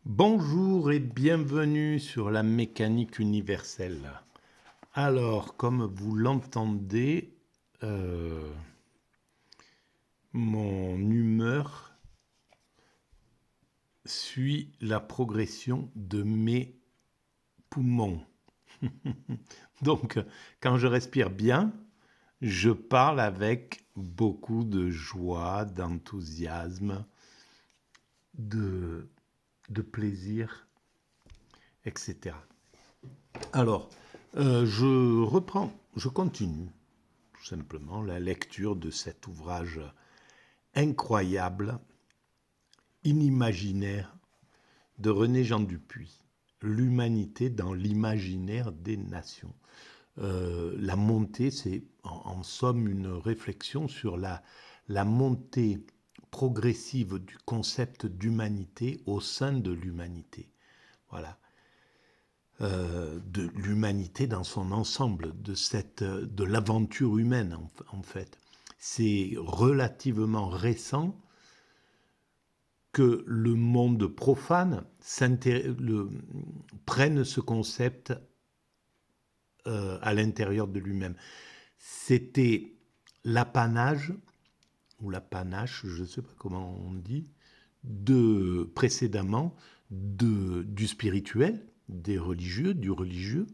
Bonjour et bienvenue sur la mécanique universelle. Alors, comme vous l'entendez, mon humeur suit la progression de mes poumons. Donc, quand je respire bien, je parle avec beaucoup de joie, d'enthousiasme, de, de plaisir, etc. Alors, je continue tout simplement la lecture de cet ouvrage incroyable, inimaginaire, de René-Jean Dupuy, L'humanité dans l'imaginaire des nations. La montée, c'est en somme une réflexion sur la montée progressive du concept d'humanité au sein de l'humanité. Voilà. De l'humanité dans son ensemble, de l'aventure humaine en fait. C'est relativement récent que le monde profane prenne ce concept à l'intérieur de lui-même. C'était l'apanage, ou l'apanache, je ne sais pas comment on dit, précédemment du spirituel, des religieux, du religieux,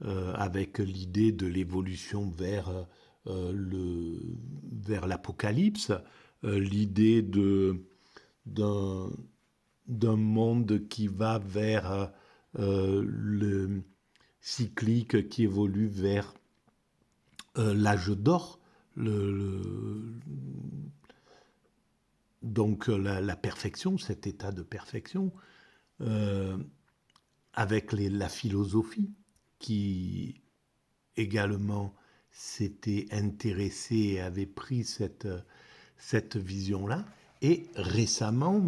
avec l'idée de l'évolution vers l'apocalypse, l'idée d'un monde qui va vers le cyclique, qui évolue vers l'âge d'or, donc la perfection, cet état de perfection, euh, avec la philosophie qui également s'était intéressée et avait pris cette vision-là. Et récemment,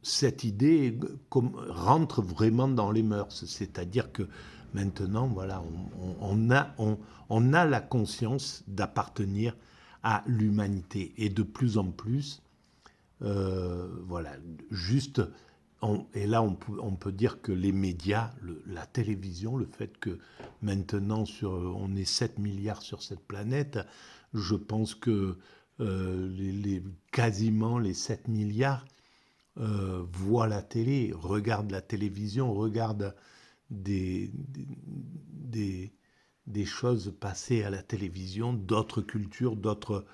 cette idée rentre vraiment dans les mœurs. C'est-à-dire que maintenant, voilà, on a la conscience d'appartenir à l'humanité. Et de plus en plus, voilà, juste, et là on peut dire que les médias, la télévision, le fait que maintenant on est 7 milliards sur cette planète, je pense que quasiment les 7 milliards voient la télé, regardent la télévision, regardent des, des, des choses passées à la télévision, d'autres cultures, d'autres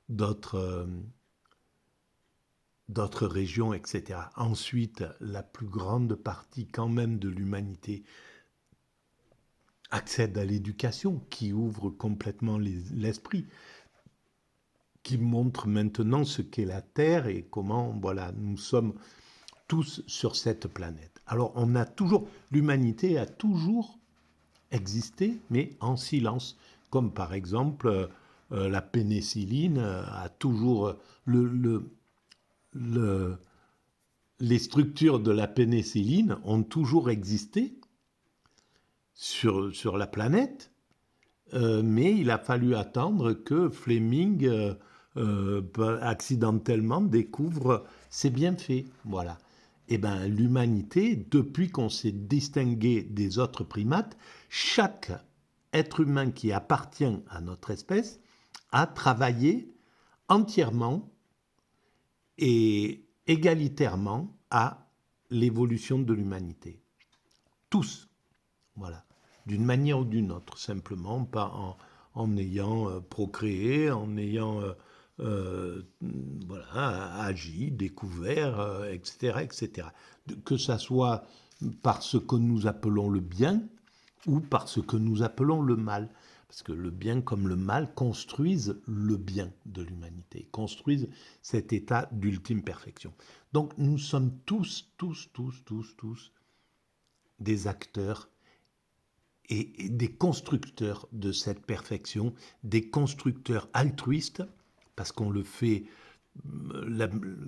d'autres régions, etc. Ensuite, la plus grande partie quand même de l'humanité accède à l'éducation, qui ouvre complètement l'esprit, qui montre maintenant ce qu'est la Terre et comment, voilà, nous sommes tous sur cette planète. Alors, l'humanité a toujours existé, mais en silence, comme par exemple la pénicilline a toujours le, les structures de la pénicilline ont toujours existé sur la planète, mais il a fallu attendre que Fleming accidentellement découvre ses bienfaits. Voilà. Et bien, l'humanité, depuis qu'on s'est distingué des autres primates, chaque être humain qui appartient à notre espèce a travaillé entièrement et égalitairement à l'évolution de l'humanité. Tous, voilà, d'une manière ou d'une autre, simplement pas en ayant procréé, en ayant voilà, agi, découvert, etc., etc. Que ça soit par ce que nous appelons le bien ou par ce que nous appelons le mal. Parce que le bien comme le mal construisent le bien de l'humanité, construisent cet état d'ultime perfection. Donc nous sommes tous des acteurs et des constructeurs de cette perfection, des constructeurs altruistes, parce qu'on le fait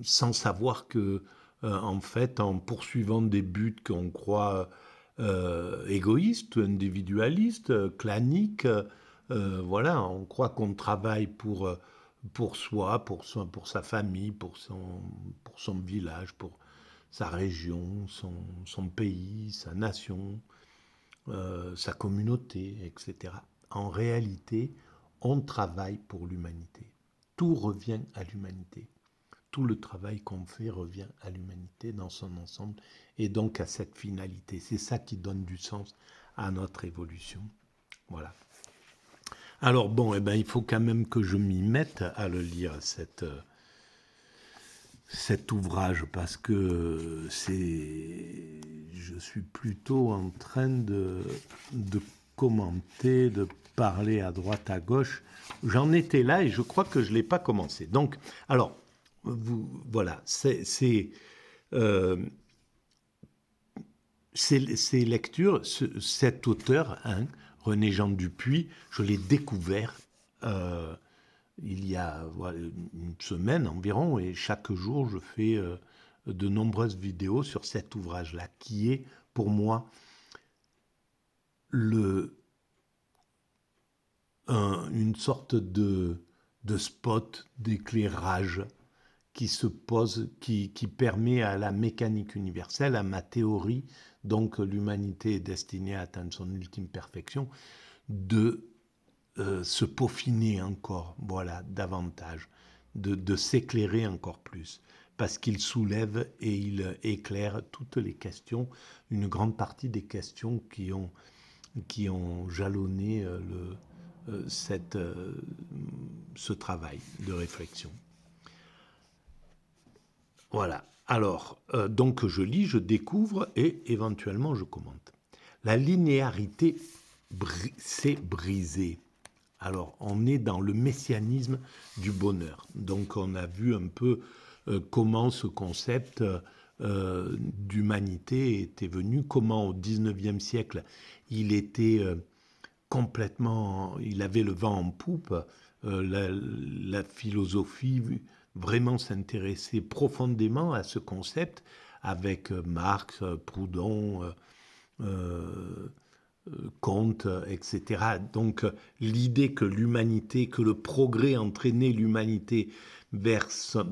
sans savoir que, en fait, en poursuivant des buts qu'on croit égoïstes, individualistes, claniques, voilà, on croit qu'on travaille pour soi, pour sa famille, pour son village, pour sa région, son pays, sa nation, sa communauté, etc. En réalité, on travaille pour l'humanité. Tout revient à l'humanité. Tout le travail qu'on fait revient à l'humanité dans son ensemble et donc à cette finalité. C'est ça qui donne du sens à notre évolution. Voilà. Alors bon, eh ben, il faut quand même que je m'y mette à le lire, cet ouvrage, parce que je suis plutôt en train de commenter, de parler à droite, à gauche. J'en étais là et je crois que je ne l'ai pas commencé. Donc, alors, voilà, euh, ces lectures, cet auteur, hein, René Jean Dupuy, je l'ai découvert il y a voilà, une semaine environ, et chaque jour je fais de nombreuses vidéos sur cet ouvrage-là, qui est pour moi une sorte de spot d'éclairage qui se pose, qui permet à la mécanique universelle, à ma théorie, donc l'humanité est destinée à atteindre son ultime perfection, de se peaufiner encore, voilà, davantage, de s'éclairer encore plus, parce qu'il soulève et il éclaire toutes les questions, une grande partie des questions qui ont jalonné ce travail de réflexion. Voilà. Alors, donc je lis, je découvre et éventuellement je commente. La linéarité s'est brisée. Alors, on est dans le messianisme du bonheur. Donc, on a vu un peu comment ce concept d'humanité était venu, comment au XIXe siècle, il était il avait le vent en poupe. La philosophie vraiment s'intéressait profondément à ce concept avec Marx, Proudhon, Comte, etc. Donc l'idée que l'humanité, que le progrès entraînait l'humanité vers sa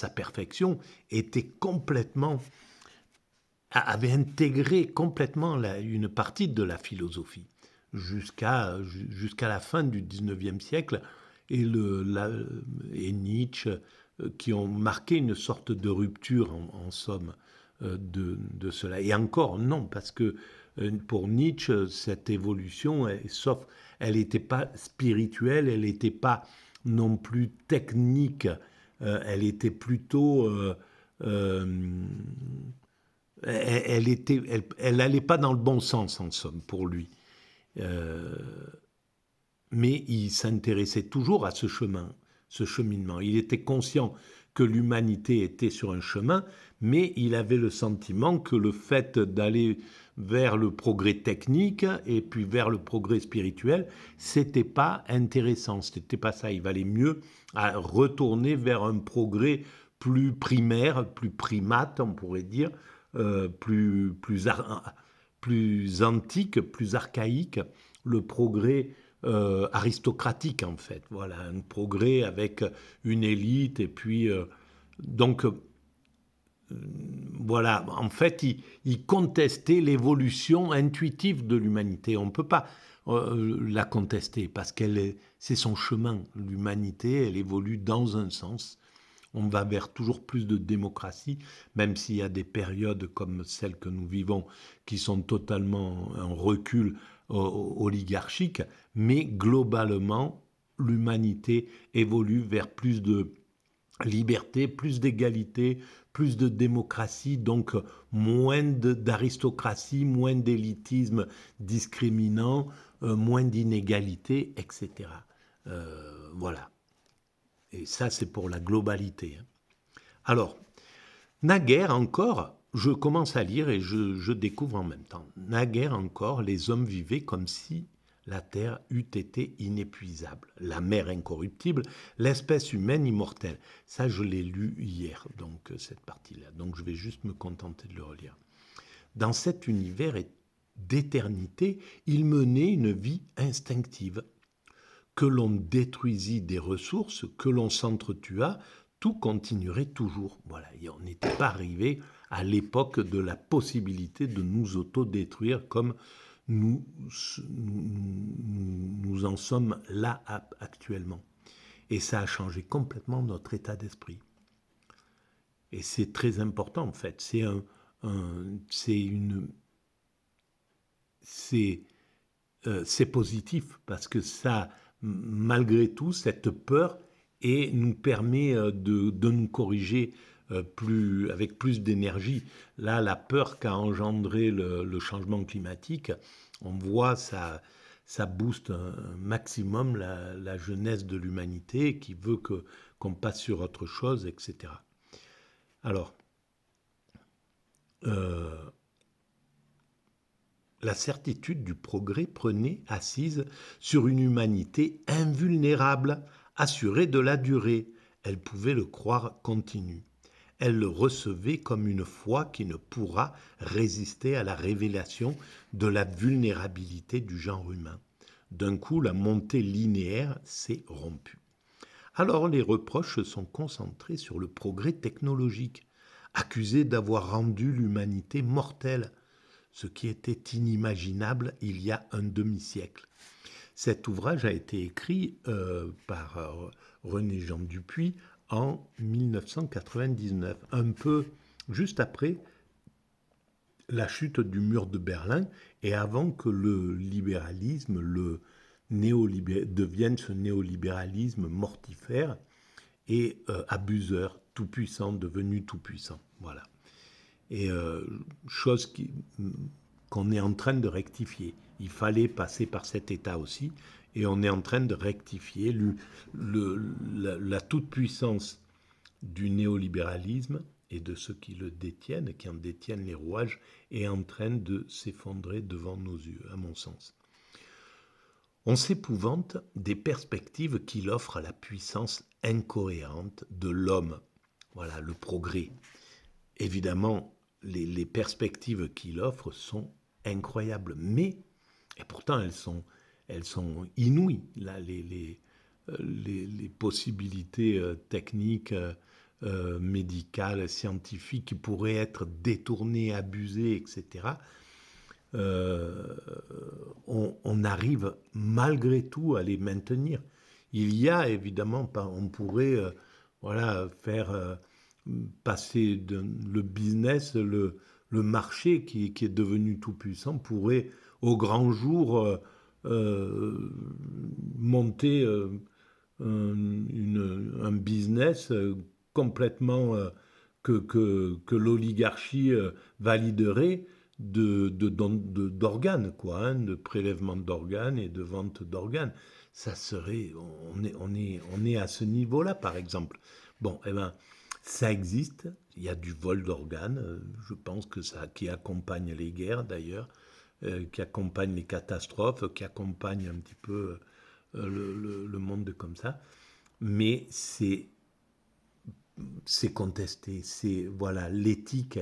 perfection était avait intégré complètement une partie de la philosophie jusqu'à la fin du XIXe siècle et Nietzsche qui ont marqué une sorte de rupture en somme de cela. Et encore non, parce que pour Nietzsche, cette évolution, sauf elle n'était pas spirituelle, elle n'était pas non plus technique, elle était plutôt elle n'allait pas dans le bon sens, en somme, pour lui. Mais il s'intéressait toujours à ce cheminement. Il était conscient que l'humanité était sur un chemin, mais il avait le sentiment que le fait d'aller vers le progrès technique et puis vers le progrès spirituel, c'était pas intéressant, c'était pas ça. Il valait mieux retourner vers un progrès plus primaire, plus primate, on pourrait dire, plus antique, plus archaïque, le progrès aristocratique en fait. Voilà, un progrès avec une élite et puis donc voilà, en fait, il contestait l'évolution intuitive de l'humanité. On ne peut pas la contester parce c'est son chemin. L'humanité, elle évolue dans un sens. On va vers toujours plus de démocratie, même s'il y a des périodes comme celle que nous vivons qui sont totalement en recul oligarchique, mais globalement, l'humanité évolue vers plus de liberté, plus d'égalité, plus de démocratie, donc moins d'aristocratie, moins d'élitisme discriminant, moins d'inégalité, etc. Voilà. Et ça, c'est pour la globalité. Alors, naguère encore, je commence à lire et je découvre en même temps. Naguère encore, les hommes vivaient comme si la terre eût été inépuisable, la mer incorruptible, l'espèce humaine immortelle. Ça, je l'ai lu hier, donc cette partie-là. Donc, je vais juste me contenter de le relire. Dans cet univers d'éternité, ils menaient une vie instinctive que l'on détruisit des ressources, que l'on s'entretuât, tout continuerait toujours. Voilà, et on n'était pas arrivé à l'époque de la possibilité de nous autodétruire comme nous en sommes là actuellement. Et ça a changé complètement notre état d'esprit. Et c'est très important en fait. C'est positif parce que ça, malgré tout, cette peur nous permet de nous corriger avec plus d'énergie. Là, la peur qu'a engendré le changement climatique, on voit ça booste un maximum la jeunesse de l'humanité qui veut qu'on passe sur autre chose, etc. Alors, la certitude du progrès prenait assise sur une humanité invulnérable, assurée de la durée. Elle pouvait le croire continu. Elle le recevait comme une foi qui ne pourra résister à la révélation de la vulnérabilité du genre humain. D'un coup, la montée linéaire s'est rompue. Alors les reproches se sont concentrés sur le progrès technologique, accusé d'avoir rendu l'humanité mortelle, ce qui était inimaginable il y a un demi-siècle. Cet ouvrage a été écrit par René Jean Dupuy en 1999, un peu juste après la chute du mur de Berlin et avant que le libéralisme devienne ce néolibéralisme mortifère et abuseur, tout-puissant, devenu tout-puissant. Voilà. Et chose qu'on est en train de rectifier. Il fallait passer par cet état aussi, et on est en train de rectifier la toute-puissance du néolibéralisme et de ceux qui le détiennent, qui en détiennent les rouages, est en train de s'effondrer devant nos yeux, à mon sens. On s'épouvante des perspectives qu'il offre à la puissance incohérente de l'homme. Voilà, le progrès. Évidemment, les perspectives qu'il offre sont incroyables, mais, et pourtant elles sont inouïes. Là, les possibilités techniques, médicales, scientifiques qui pourraient être détournées, abusées, etc., on arrive malgré tout à les maintenir. Il y a évidemment, on pourrait faire passer le business, le marché qui est devenu tout puissant pourrait au grand jour monter un business complètement que l'oligarchie validerait d'organes, quoi, hein, de prélèvement d'organes et de vente d'organes. Ça serait, on est à ce niveau-là, par exemple. Bon, eh ben, ça existe. Il y a du vol d'organes, je pense que ça, qui accompagne les guerres d'ailleurs, qui accompagne les catastrophes, qui accompagne un petit peu le monde comme ça. Mais c'est contesté. C'est voilà, l'éthique,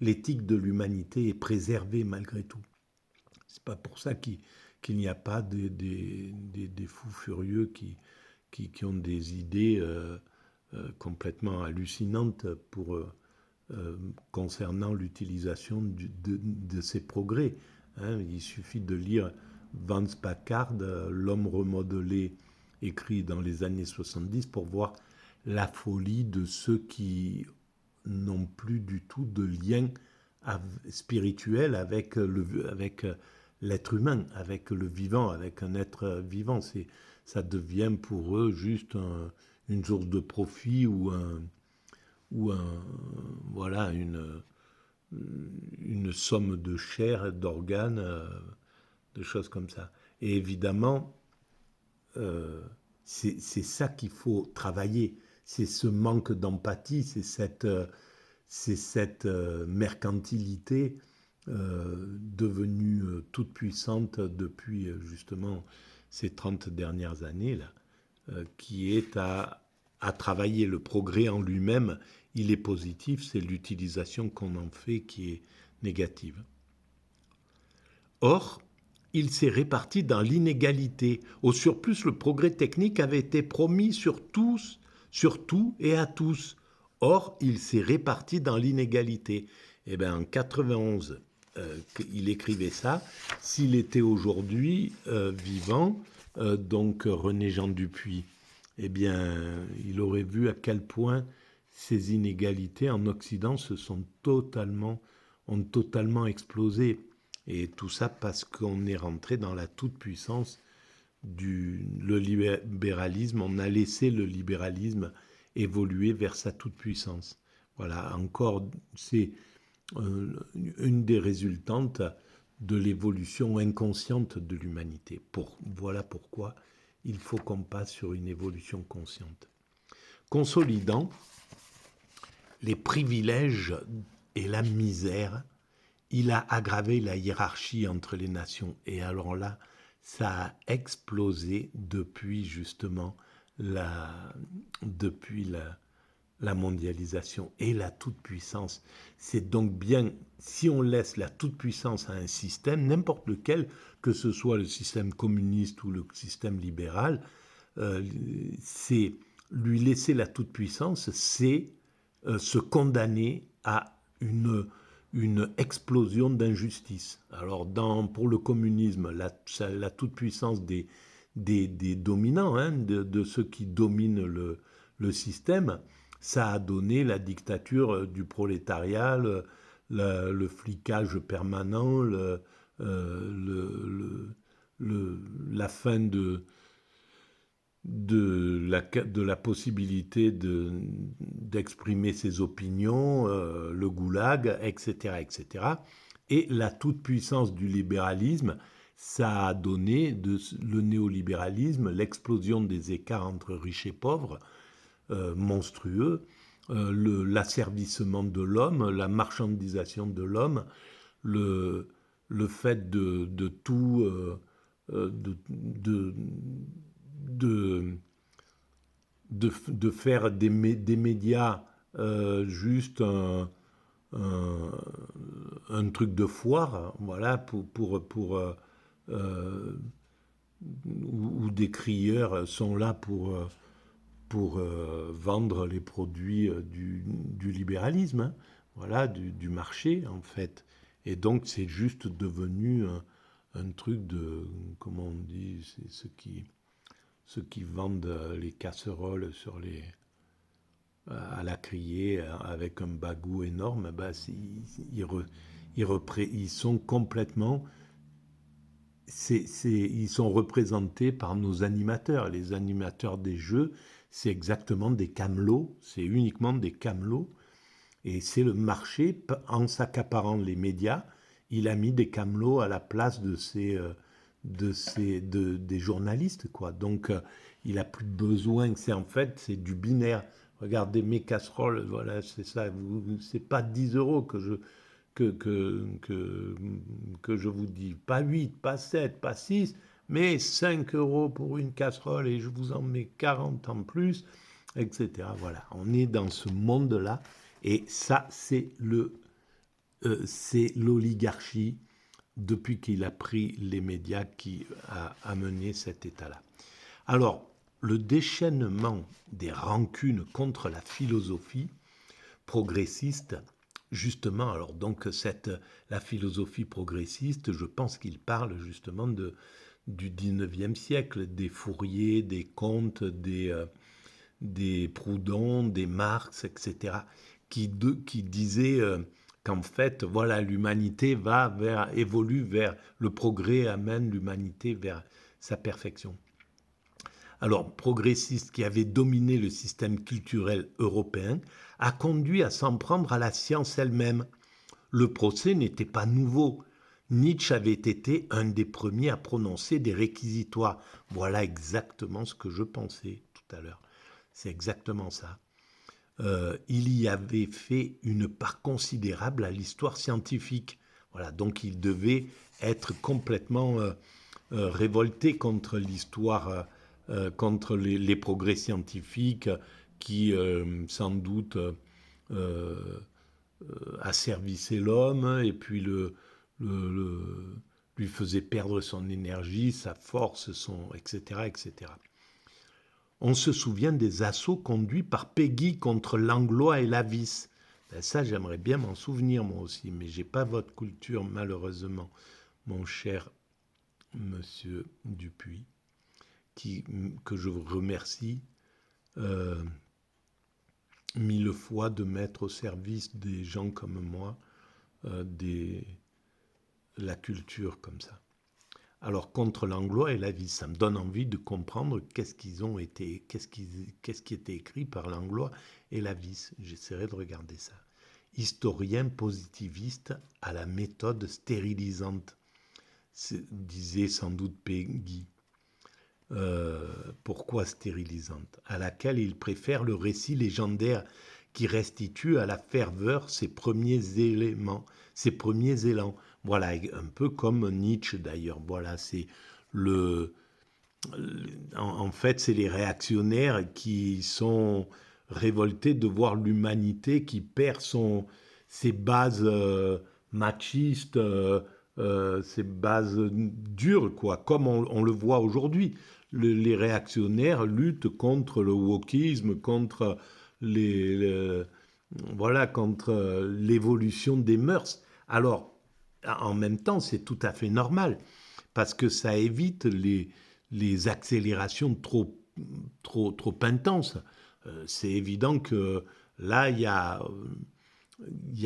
l'éthique de l'humanité est préservée malgré tout. C'est pas pour ça qu'il n'y a pas des fous furieux qui ont des idées complètement hallucinantes concernant l'utilisation de ces progrès. Hein. Il suffit de lire Vance Packard, L'homme remodelé, écrit dans les années 70, pour voir la folie de ceux qui n'ont plus du tout de lien spirituel avec l'être humain, avec le vivant, avec un être vivant. Ça devient pour eux juste une source de profit ou voilà, une somme de chair, d'organes, de choses comme ça. Et évidemment, c'est ça qu'il faut travailler. C'est ce manque d'empathie, c'est cette mercantilité devenue toute puissante depuis justement ces 30 dernières années là, qui est à travailler. Le progrès en lui-même, il est positif, c'est l'utilisation qu'on en fait qui est négative. Or, il s'est réparti dans l'inégalité. Au surplus, le progrès technique avait été promis sur tout et à tous. Or, il s'est réparti dans l'inégalité. Eh bien, en 91, il écrivait ça. S'il était aujourd'hui vivant, donc René Jean Dupuy, eh bien, il aurait vu à quel point ces inégalités en Occident ont totalement explosé. Et tout ça parce qu'on est rentré dans la toute-puissance le libéralisme. On a laissé le libéralisme évoluer vers sa toute-puissance. Voilà, encore, c'est une des résultantes de l'évolution inconsciente de l'humanité. Voilà pourquoi il faut qu'on passe sur une évolution consciente. Consolidant les privilèges et la misère, il a aggravé la hiérarchie entre les nations. Et alors là, ça a explosé depuis justement la mondialisation et la toute-puissance. C'est donc bien, si on laisse la toute-puissance à un système, n'importe lequel, que ce soit le système communiste ou le système libéral, c'est lui laisser la toute-puissance, c'est se condamner à une explosion d'injustice. Alors, pour le communisme, la toute-puissance des dominants, hein, de ceux qui dominent le système, ça a donné la dictature du prolétariat, le flicage permanent, la fin de la possibilité d'exprimer ses opinions, le goulag, etc., etc. Et la toute-puissance du libéralisme, ça a donné le néolibéralisme, l'explosion des écarts entre riches et pauvres, monstrueux, l'asservissement de l'homme, la marchandisation de l'homme, le fait de tout, de faire des médias juste un truc de foire, voilà, où des crieurs sont là pour vendre les produits du libéralisme, hein, voilà, du marché en fait. Et donc c'est juste devenu un truc de, comment on dit, c'est ceux qui vendent les casseroles à la criée avec un bagout énorme, bah, ils sont complètement... ils sont représentés par nos animateurs. Les animateurs des jeux, c'est exactement des camelots, c'est uniquement des camelots. Et c'est le marché, en s'accaparant les médias, il a mis des camelots à la place des journalistes, quoi. Donc, il n'a plus besoin, c'est du binaire. Regardez mes casseroles, voilà, c'est ça. C'est pas 10 euros que je vous dis. Pas 8, pas 7, pas 6, mais 5 euros pour une casserole et je vous en mets 40 en plus, etc. Voilà, on est dans ce monde-là et ça, c'est l'oligarchie depuis qu'il a pris les médias qui a amené cet état-là. Alors, le déchaînement des rancunes contre la philosophie progressiste, justement, alors donc la philosophie progressiste, je pense qu'il parle justement du 19e siècle, des Fourier, des Comte, des Proudhon, des Marx, etc., qui disaient qu'en fait, voilà, l'humanité évolue vers le progrès, amène l'humanité vers sa perfection. Alors, progressiste qui avait dominé le système culturel européen, a conduit à s'en prendre à la science elle-même. Le procès n'était pas nouveau. Nietzsche avait été un des premiers à prononcer des réquisitoires. Voilà exactement ce que je pensais tout à l'heure. C'est exactement ça. Il y avait fait une part considérable à l'histoire scientifique. Voilà, donc il devait être complètement révolté contre l'histoire, contre les progrès scientifiques qui, sans doute, asservissaient l'homme, et puis le lui faisait perdre son énergie, sa force, etc., etc. On se souvient des assauts conduits par Péguy contre Langlois et Lavis. Ben ça, j'aimerais bien m'en souvenir moi aussi, mais j'ai pas votre culture malheureusement, mon cher monsieur Dupuis, que je vous remercie euh, mille fois de mettre au service des gens comme moi la culture comme ça. Alors, contre Langlois et Lavis, ça me donne envie de comprendre qu'est-ce qui était écrit par Langlois et Lavis. J'essaierai de regarder ça. Historien positiviste à la méthode stérilisante, disait sans doute Péguy. Pourquoi stérilisante? À laquelle il préfère le récit légendaire qui restitue à la ferveur ses premiers éléments, ses premiers élans. Voilà, un peu comme Nietzsche d'ailleurs. Voilà, c'est en fait, c'est les réactionnaires qui sont révoltés de voir l'humanité qui perd ses bases machistes, ses bases dures, quoi, comme on le voit aujourd'hui. Les réactionnaires luttent contre le wokisme, contre voilà, contre l'évolution des mœurs. Alors, en même temps, c'est tout à fait normal, parce que ça évite les accélérations trop intenses. C'est évident que là, il y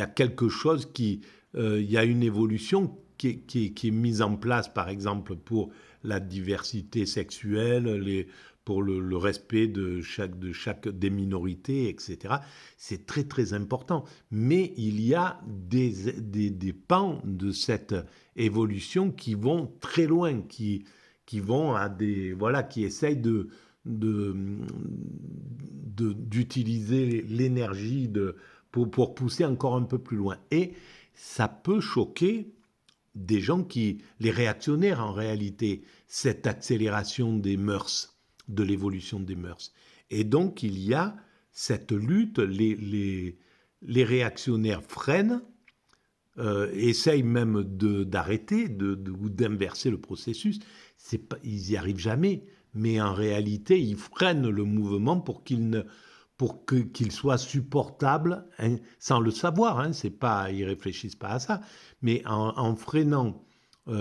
a quelque chose il y a une évolution qui est mise en place, par exemple, pour la diversité sexuelle, pour le respect de chaque des minorités, etc. C'est très, très important. Mais il y a des pans de cette évolution qui vont très loin, qui vont à voilà, qui essayent d'utiliser l'énergie pour pousser encore un peu plus loin. Et ça peut choquer des gens les réactionnaires en réalité, cette accélération des mœurs, de l'évolution des mœurs. Et donc il y a cette lutte, les réactionnaires freinent, essayent même d'arrêter ou d'inverser le processus. Ils n'y arrivent jamais, mais en réalité, ils freinent le mouvement pour qu'il soit supportable, hein, sans le savoir. Hein, ils réfléchissent pas à ça, mais en freinant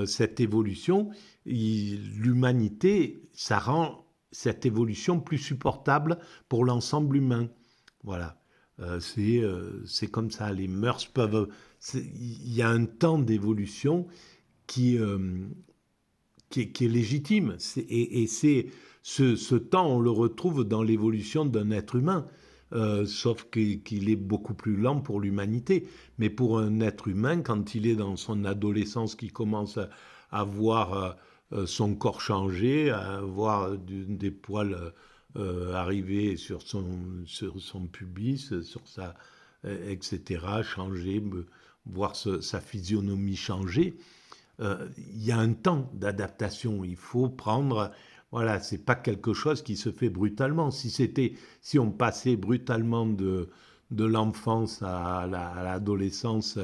cette évolution, l'humanité, ça rend cette évolution plus supportable pour l'ensemble humain. Voilà. C'est comme ça. Les mœurs peuvent. Il y a un temps d'évolution qui, qui est légitime. Et ce temps, on le retrouve dans l'évolution d'un être humain, sauf qu'il est beaucoup plus lent pour l'humanité. Mais pour un être humain, quand il est dans son adolescence, qui commence à voir son corps changer, à voir des poils arriver sur son pubis, etc., changer, voir sa physionomie changer, il y a un temps d'adaptation. Il faut prendre. Voilà, c'est pas quelque chose qui se fait brutalement. Si on passait brutalement de l'enfance à l'adolescence,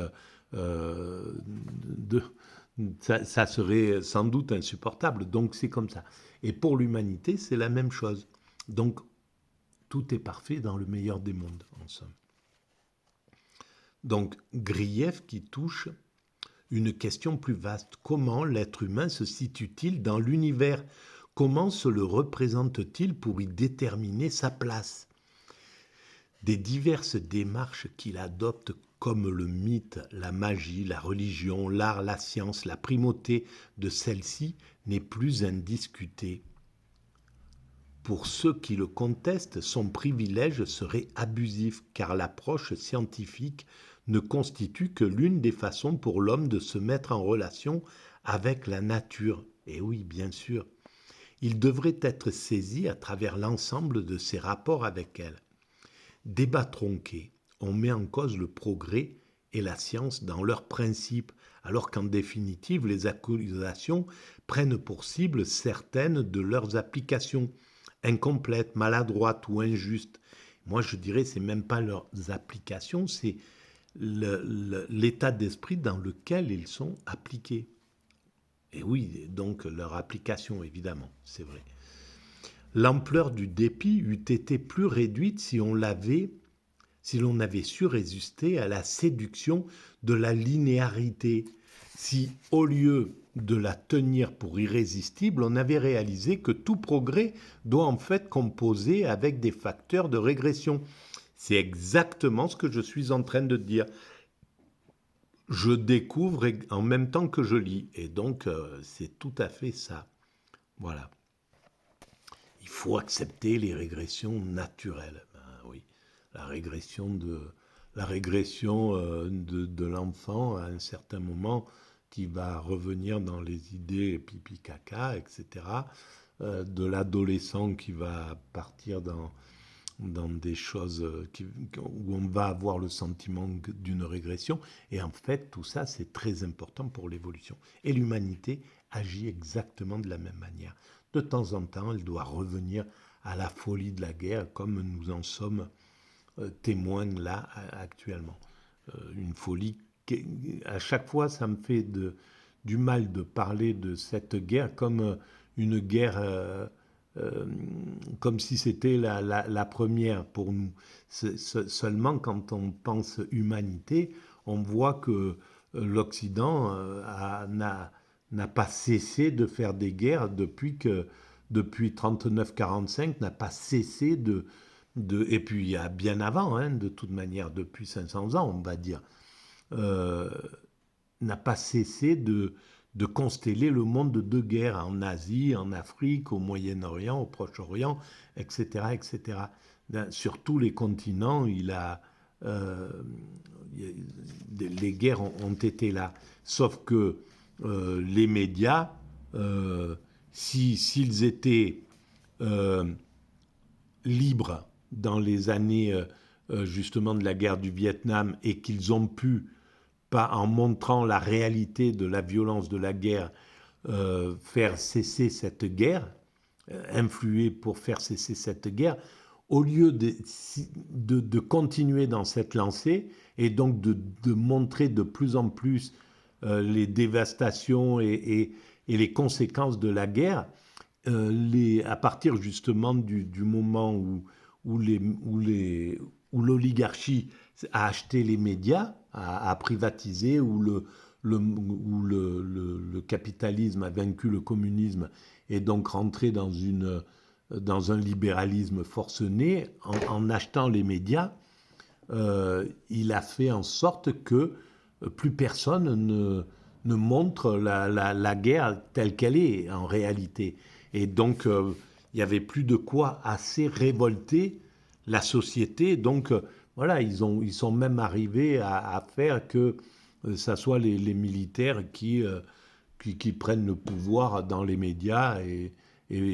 ça serait sans doute insupportable. Donc c'est comme ça. Et pour l'humanité, c'est la même chose. Donc tout est parfait dans le meilleur des mondes, en somme. Donc grief qui touche une question plus vaste. Comment l'être humain se situe-t-il dans l'univers? Comment se le représente-t-il pour y déterminer sa place? Des diverses démarches qu'il adopte, comme le mythe, la magie, la religion, l'art, la science, la primauté de celle-ci n'est plus indiscutée. Pour ceux qui le contestent, son privilège serait abusif, car l'approche scientifique ne constitue que l'une des façons pour l'homme de se mettre en relation avec la nature. Et oui, bien sûr, il devrait être saisi à travers l'ensemble de ses rapports avec elle. Débat tronqué, on met en cause le progrès et la science dans leurs principes, alors qu'en définitive, les accusations prennent pour cible certaines de leurs applications, incomplètes, maladroites ou injustes. Moi, je dirais, c'est même pas leurs applications, c'est l'état d'esprit dans lequel ils sont appliqués. Et oui, donc leur application, évidemment, c'est vrai. L'ampleur du dépit eût été plus réduite si l'on avait su résister à la séduction de la linéarité, si au lieu de la tenir pour irrésistible, on avait réalisé que tout progrès doit en fait composer avec des facteurs de régression. C'est exactement ce que je suis en train de dire. Je découvre en même temps que je lis, et donc c'est tout à fait ça. Voilà. Il faut accepter les régressions naturelles. Ben oui, la régression de l'enfant à un certain moment qui va revenir dans les idées pipi caca, etc. De l'adolescent qui va partir dans des choses où on va avoir le sentiment d'une régression. Et en fait, tout ça, c'est très important pour l'évolution. Et l'humanité agit exactement de la même manière. De temps en temps, elle doit revenir à la folie de la guerre, comme nous en sommes témoins là actuellement. Une folie, à chaque fois, ça me fait du mal de parler de cette guerre comme une guerre comme si c'était la première pour nous. Seulement, quand on pense humanité, on voit que l'Occident n'a pas cessé de faire des guerres depuis 39-45, n'a pas cessé et puis il y a bien avant, hein, de toute manière, depuis 500 ans, on va dire, euh, n'a pas cessé de consteller le monde de guerre en Asie, en Afrique, au Moyen-Orient, au Proche-Orient, etc., etc. Sur tous les continents, euh, les guerres ont été là. Sauf que les médias, s'ils étaient libres dans les années justement de la guerre du Vietnam et qu'ils ont pu, pas en montrant la réalité de la violence de la guerre, faire cesser cette guerre, influer pour faire cesser cette guerre, au lieu de continuer dans cette lancée et donc de montrer de plus en plus les dévastations et les conséquences de la guerre, à partir justement du moment où l'oligarchie a acheté les médias, a privatisé, où le capitalisme a vaincu le communisme et donc rentré dans un libéralisme forcené, en achetant les médias, il a fait en sorte que plus personne ne montre la guerre telle qu'elle est en réalité. Et donc, il n'y avait plus de quoi assez révolter la société. Donc, voilà, ils sont même arrivés à faire que ça soit les militaires qui prennent le pouvoir dans les médias et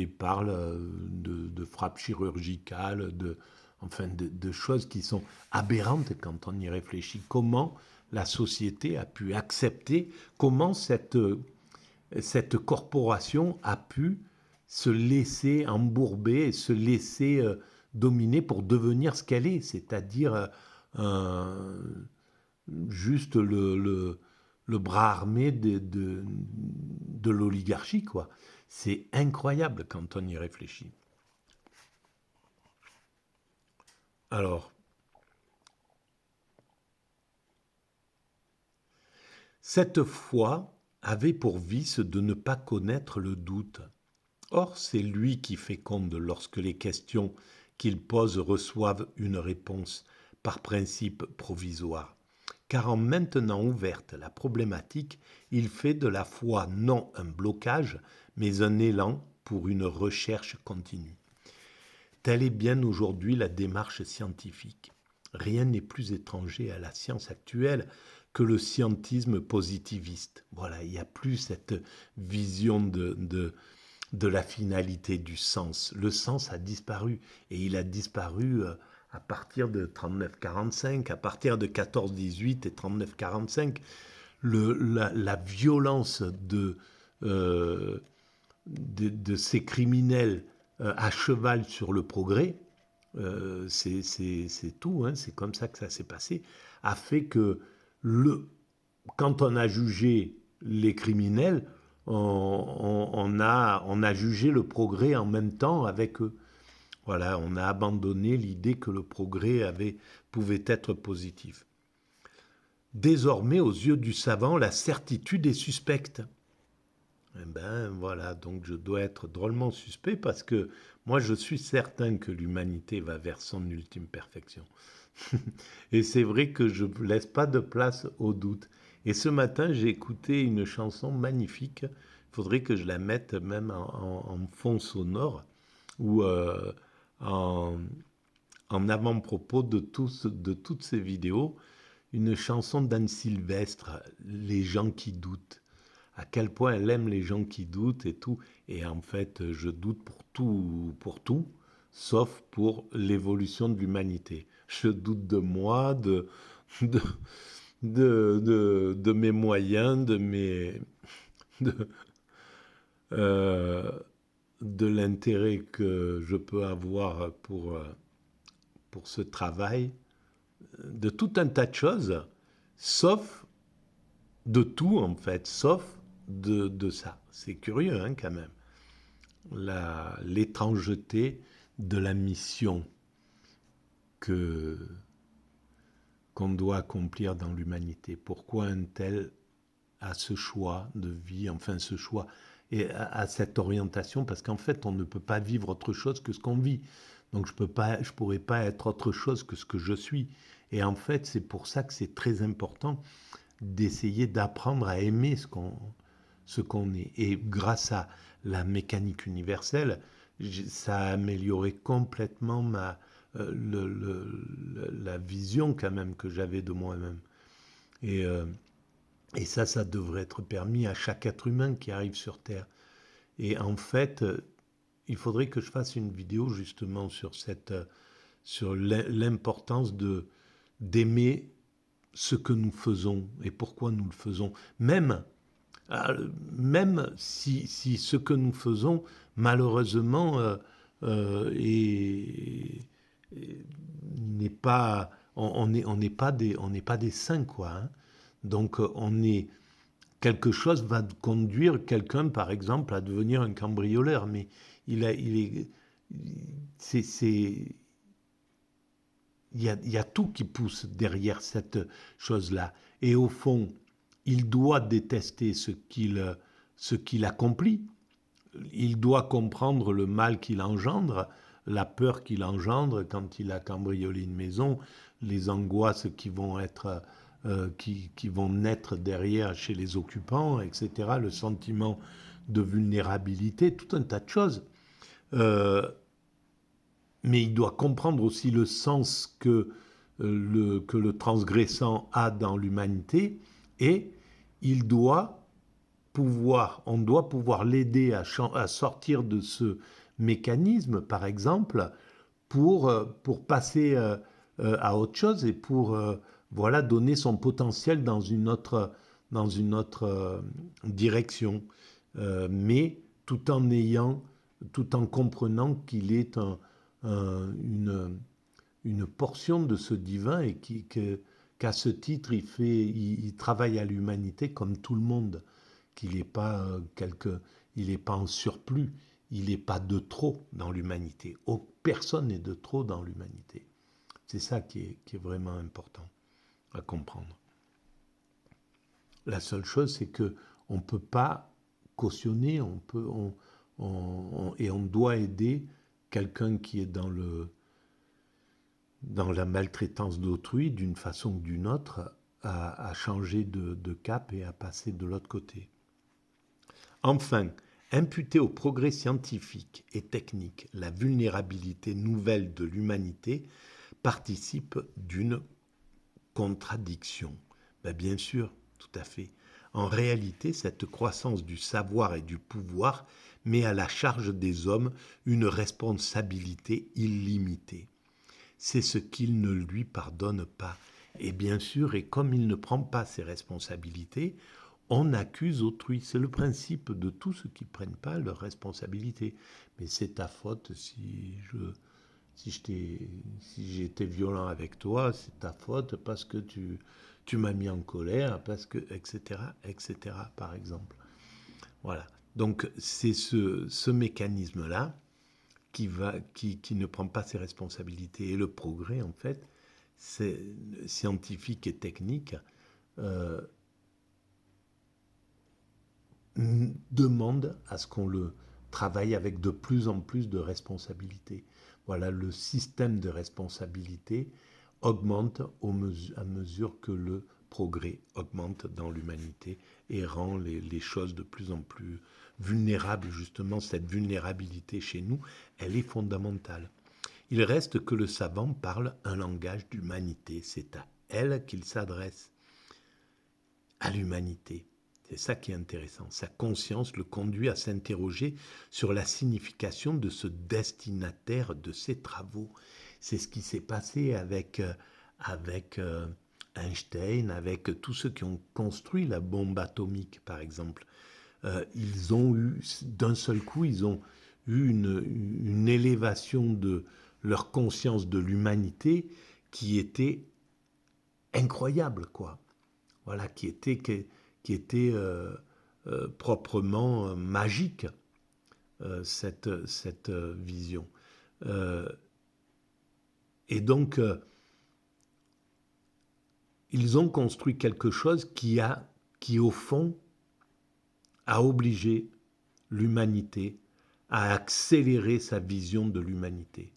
parlent de frappes chirurgicales, enfin de choses qui sont aberrantes quand on y réfléchit. Comment la société a pu accepter, comment cette corporation a pu se laisser embourber, se laisser dominer pour devenir ce qu'elle est, c'est-à-dire juste le bras armé de l'oligarchie, quoi. C'est incroyable quand on y réfléchit. Alors, cette foi avait pour vice de ne pas connaître le doute. Or, c'est lui qui féconde lorsque les questions qu'il pose reçoivent une réponse, par principe provisoire. Car en maintenant ouverte la problématique, il fait de la foi non un blocage, mais un élan pour une recherche continue. Telle est bien aujourd'hui la démarche scientifique. Rien n'est plus étranger à la science actuelle que le scientisme positiviste. Voilà, il n'y a plus cette vision de la finalité du sens. Le sens a disparu, et il a disparu à partir de 39-45, à partir de 14-18 et 39-45. La violence de ces criminels à cheval sur le progrès, c'est tout, hein, c'est comme ça que ça s'est passé, a fait que quand on a jugé les criminels, on a jugé le progrès en même temps avec eux. Voilà, on a abandonné l'idée que le progrès pouvait être positif. Désormais, aux yeux du savant, la certitude est suspecte. Eh ben voilà, donc je dois être drôlement suspect parce que moi je suis certain que l'humanité va vers son ultime perfection. Et c'est vrai que je ne laisse pas de place au doute. Et ce matin, j'ai écouté une chanson magnifique. Il faudrait que je la mette même en fond sonore ou en, en avant-propos de toutes ces vidéos. Une chanson d'Anne Sylvestre, Les gens qui doutent. À quel point elle aime les gens qui doutent et tout. Et en fait, je doute pour tout, sauf pour l'évolution de l'humanité. Je doute de moi, de, de mes moyens, de, euh, de l'intérêt que je peux avoir pour ce travail, de tout un tas de choses, sauf de tout en fait, sauf de ça. C'est curieux hein, quand même. L'étrangeté de la mission que qu'on doit accomplir dans l'humanité. Pourquoi un tel a ce choix de vie, enfin ce choix et à cette orientation, parce qu'en fait on ne peut pas vivre autre chose que ce qu'on vit. Donc je pourrais pas être autre chose que ce que je suis. Et en fait c'est pour ça que c'est très important d'essayer d'apprendre à aimer ce qu'on est. Et grâce à la mécanique universelle, ça a amélioré complètement la vision quand même que j'avais de moi-même. Et, euh, et ça devrait être permis à chaque être humain qui arrive sur Terre. Et en fait, il faudrait que je fasse une vidéo justement sur l'importance d'aimer ce que nous faisons et pourquoi nous le faisons. Même si ce que nous faisons, malheureusement, n'est pas, on n'est pas des saints, quoi. Hein. Donc, quelque chose va conduire quelqu'un, par exemple, à devenir un cambrioleur, mais il est, c'est, il y a tout qui pousse derrière cette chose-là. Et au fond, il doit détester ce qu'il accomplit. Il doit comprendre le mal qu'il engendre, la peur qu'il engendre quand il a cambriolé une maison, les angoisses qui vont naître derrière chez les occupants, etc., le sentiment de vulnérabilité, tout un tas de choses. Mais il doit comprendre aussi le sens que le transgressant a dans l'humanité et on doit pouvoir l'aider à sortir de ce mécanisme, par exemple, pour passer à autre chose et pour voilà, donner son potentiel dans une autre direction. Mais tout en comprenant qu'il est une portion de ce divin et qu'à ce titre, il travaille à l'humanité comme tout le monde, qu'il n'est pas, il n'est pas en surplus, il n'est pas de trop dans l'humanité. Personne n'est de trop dans l'humanité. C'est ça qui est vraiment important à comprendre. La seule chose, c'est qu'on ne peut pas cautionner, et on doit aider quelqu'un qui est dans la maltraitance d'autrui, d'une façon ou d'une autre, à changer de cap et à passer de l'autre côté. Enfin, imputer au progrès scientifique et technique la vulnérabilité nouvelle de l'humanité participe d'une contradiction. Ben bien sûr, tout à fait. En réalité, cette croissance du savoir et du pouvoir met à la charge des hommes une responsabilité illimitée. C'est ce qu'il ne lui pardonne pas. Et bien sûr, et comme il ne prend pas ses responsabilités, on accuse autrui. C'est le principe de tous ceux qui ne prennent pas leurs responsabilités. Mais c'est ta faute si j'ai été violent avec toi, c'est ta faute parce que tu m'as mis en colère, parce que, etc., etc., par exemple. Voilà. Donc c'est ce mécanisme-là qui ne prend pas ses responsabilités. Et le progrès, en fait, c'est scientifique et technique, euh, demande à ce qu'on le travaille avec de plus en plus de responsabilités. Voilà, le système de responsabilité augmente à mesure que le progrès augmente dans l'humanité et rend les choses de plus en plus vulnérables. Justement, cette vulnérabilité chez nous, elle est fondamentale. Il reste que le savant parle un langage d'humanité. C'est à elle qu'il s'adresse, à l'humanité. C'est ça qui est intéressant. Sa conscience le conduit à s'interroger sur la signification de ce destinataire de ses travaux. C'est ce qui s'est passé avec Einstein, avec tous ceux qui ont construit la bombe atomique, par exemple. Ils ont eu, d'un seul coup, ils ont eu une élévation de leur conscience de l'humanité qui était incroyable, quoi. Voilà, qui était proprement magique, cette vision. Euh, et donc, ils ont construit quelque chose qui au fond, a obligé l'humanité à accélérer sa vision de l'humanité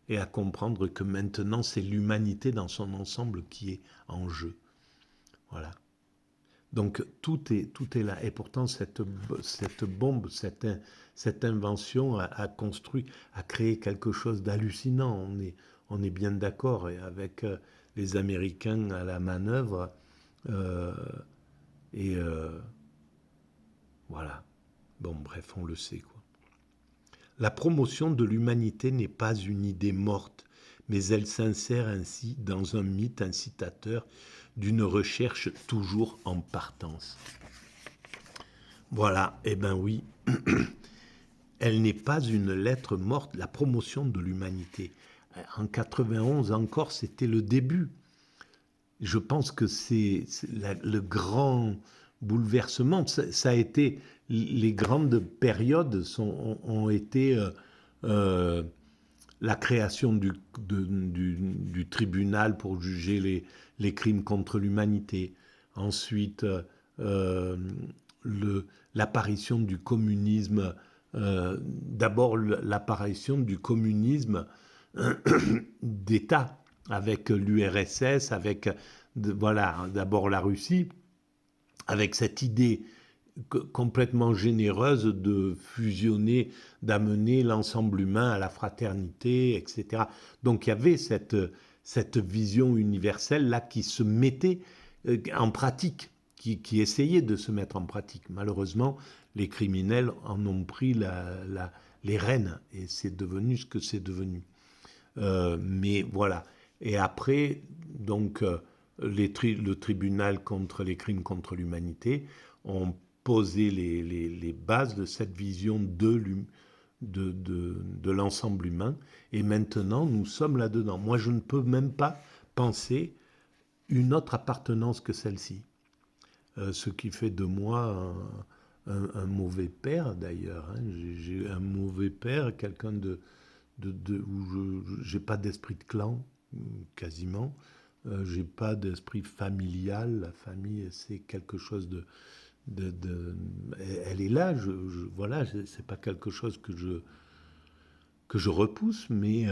et à comprendre que maintenant, c'est l'humanité dans son ensemble qui est en jeu. Voilà. Donc tout est là. Et pourtant, cette bombe, cette invention a construit, a créé quelque chose d'hallucinant. On est bien d'accord. Et avec les Américains à la manœuvre. Euh, et voilà. Bon, bref, on le sait, quoi. La promotion de l'humanité n'est pas une idée morte, mais elle s'insère ainsi dans un mythe incitateur d'une recherche toujours en partance. Voilà, eh bien oui, elle n'est pas une lettre morte, la promotion de l'humanité. En 91 encore, c'était le début. Je pense que c'est le grand bouleversement. Ça a été, les grandes périodes ont été la création du tribunal pour juger les crimes contre l'humanité. Ensuite, euh, l'apparition du communisme, d'abord l'apparition du communisme d'État avec l'URSS, avec voilà, d'abord la Russie, avec cette idée complètement généreuse de fusionner, d'amener l'ensemble humain à la fraternité, etc. Donc il y avait cette vision universelle là qui se mettait en pratique, qui essayait de se mettre en pratique. Malheureusement, les criminels en ont pris les rênes et c'est devenu ce que c'est devenu. Mais voilà. Et après, donc, le tribunal contre les crimes contre l'humanité ont posé les bases de cette vision de l'ensemble humain. Et maintenant, nous sommes là-dedans. Moi, je ne peux même pas penser une autre appartenance que celle-ci. Ce qui fait de moi un mauvais père, d'ailleurs. Hein. J'ai un mauvais père, quelqu'un où je n'ai pas d'esprit de clan, quasiment. J'ai pas d'esprit familial. La famille, c'est quelque chose elle est là. Voilà, c'est pas quelque chose que je repousse, mais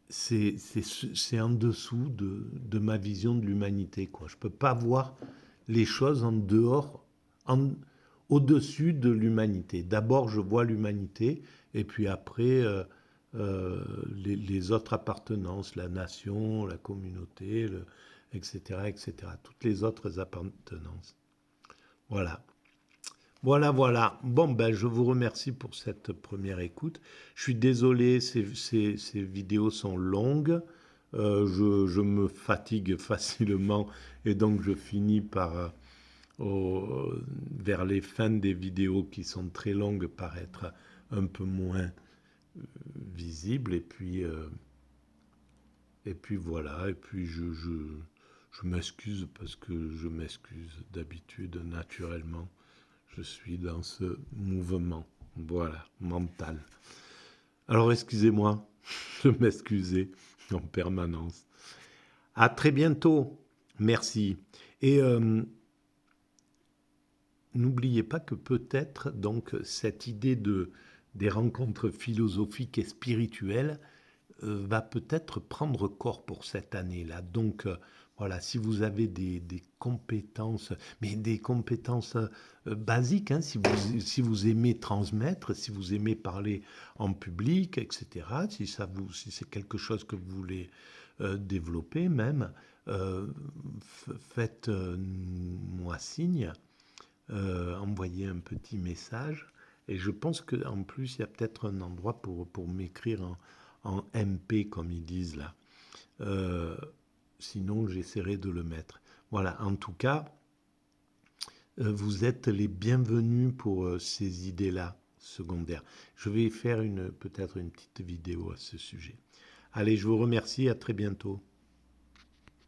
c'est en dessous de ma vision de l'humanité, quoi. Je peux pas voir les choses en dehors, au-dessus de l'humanité. D'abord, je vois l'humanité, et puis après, les autres appartenances, la nation, la communauté, etc., etc. Toutes les autres appartenances. Voilà. Voilà, voilà. Bon, ben, je vous remercie pour cette première écoute. Je suis désolé, ces vidéos sont longues. Je me fatigue facilement et donc je finis par, vers les fins des vidéos qui sont très longues, par être un peu moins visibles. Et puis voilà. Et puis je m'excuse parce que je m'excuse d'habitude naturellement. Je suis dans ce mouvement, voilà, mental. Alors excusez-moi de m'excuser en permanence. À très bientôt. Merci. Et n'oubliez pas que peut-être donc cette idée des rencontres philosophiques et spirituelles va peut-être prendre corps pour cette année-là. Donc voilà, si vous avez des compétences, mais des compétences basiques, hein, si vous aimez transmettre, si vous aimez parler en public, etc., si c'est quelque chose que vous voulez développer même, euh, faites-moi signe, envoyez un petit message. Et je pense qu'en plus, il y a peut-être un endroit pour m'écrire en MP, comme ils disent là. Euh, Sinon, j'essaierai de le mettre. Voilà, en tout cas, vous êtes les bienvenus pour ces idées-là secondaires. Je vais faire peut-être une petite vidéo à ce sujet. Allez, je vous remercie, à très bientôt.